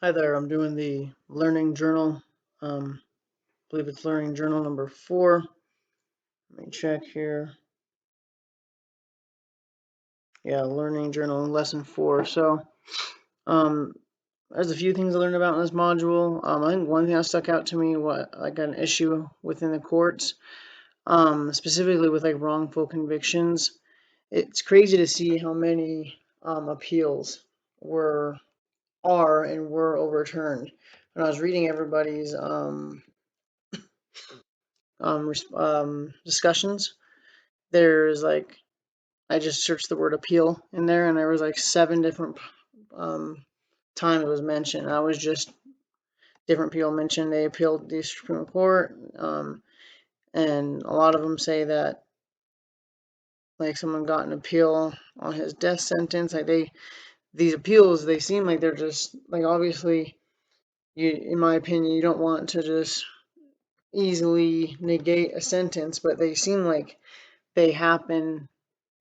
Hi there, I'm doing the Learning Journal. I believe it's Learning Journal number 4. Let me check here. Yeah, Learning Journal lesson 4. Um, there's a few things I learned about in this module. I think one thing that stuck out to me, what like an issue within the courts, specifically with like wrongful convictions. It's crazy to see how many appeals were and were overturned. When I was reading everybody's discussions. There's like I just searched the word appeal in there, and there was like 7 different um, times it was mentioned. I was just different people mentioned they appealed the Supreme Court, and a lot of them say that like someone got an appeal on his death sentence. Like these appeals, they seem like they're just like obviously you, in my opinion, you don't want to just easily negate a sentence, but they seem like they happen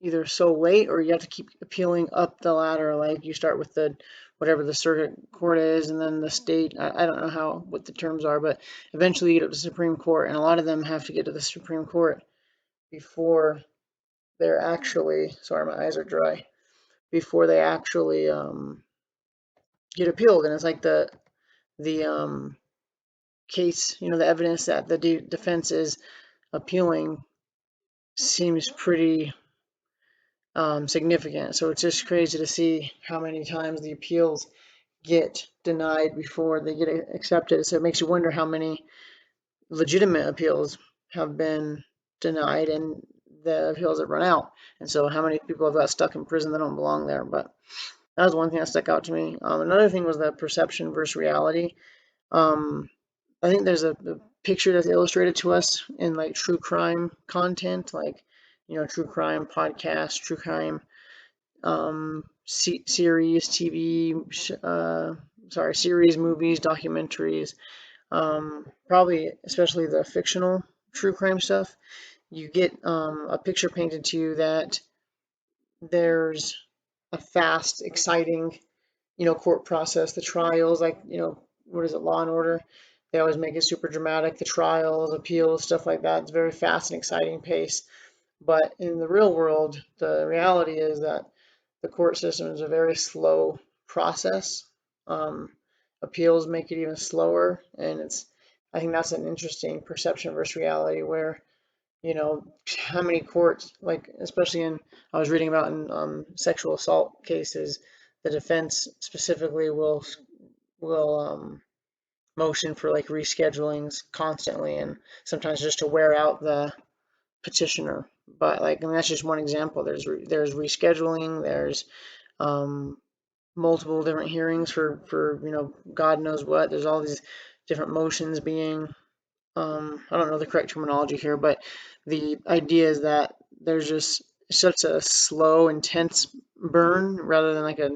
either so late or you have to keep appealing up the ladder. Like you start with the whatever the circuit court is, and then the state. I don't know what the terms are, but eventually you get up to the Supreme Court, and a lot of them have to get to the Supreme Court before they're actually. Sorry, my eyes are dry. Before they actually get appealed, and it's like the case, the evidence that the defense is appealing seems pretty significant. So it's just crazy to see how many times the appeals get denied before they get accepted. So it makes you wonder how many legitimate appeals have been denied and the appeals have run out. And so how many people have got stuck in prison that don't belong there. But that was one thing that stuck out to me. Another thing was the perception versus reality. Um, I think there's a picture that's illustrated to us in like true crime content, like true crime podcasts, true crime series, TV, series, movies, documentaries, probably especially the fictional true crime stuff. You get a picture painted to you that there's a fast, exciting, court process. The trials, like, what is it, Law and Order? They always make it super dramatic. The trials, appeals, stuff like that. It's very fast and exciting pace. But in the real world, the reality is that the court system is a very slow process. Um, Appeals make it even slower, and I think that's an interesting perception versus reality where, how many courts, like especially I was reading about in sexual assault cases, the defense specifically will motion for like reschedulings constantly, and sometimes just to wear out the petitioner. But like, I mean, that's just one example. There's rescheduling. There's um, multiple different hearings for God knows what. There's all these different motions being. I don't know the correct terminology here, but the idea is that there's just such a slow, intense burn rather than like a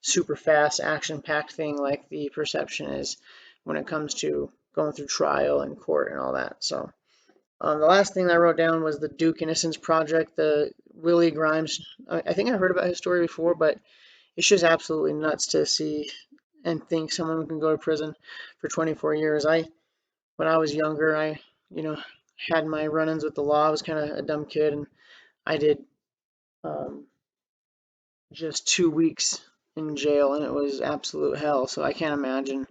super fast, action-packed thing like the perception is when it comes to going through trial and court and all that. So the last thing I wrote down was the Duke Innocence Project, the Willie Grimes. I think I heard about his story before, but it's just absolutely nuts to see and think someone can go to prison for 24 years. When I was younger, you know, had my run-ins with the law. I was kind of a dumb kid, and I did um, just 2 weeks in jail, and it was absolute hell. So I can't imagine.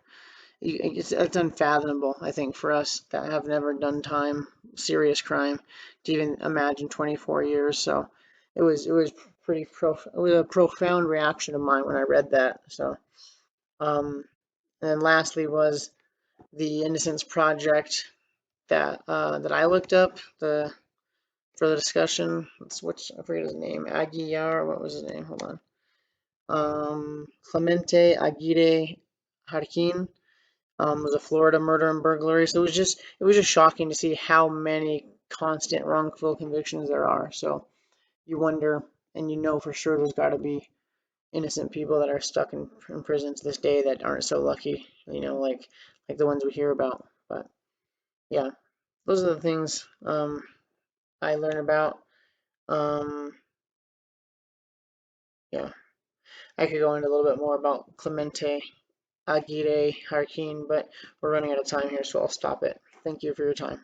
It's unfathomable, I think, for us that have never done time, serious crime, to even imagine 24 years. So it was it was a profound reaction of mine when I read that. So um, and then lastly was the Innocence Project that I looked up for the discussion. I forget his name. Aguiar. What was his name? Hold on. Clemente Aguirre Jarquin. Was a Florida murder and burglary. So it was just shocking to see how many constant wrongful convictions there are. So you wonder, and for sure there's got to be innocent people that are stuck in prison to this day that aren't so lucky. Like the ones we hear about. But yeah, those are the things I learned about. Um, yeah, I could go into a little bit more about Clemente Aguirre Harkin, but we're running out of time here, so I'll stop it. Thank you for your time.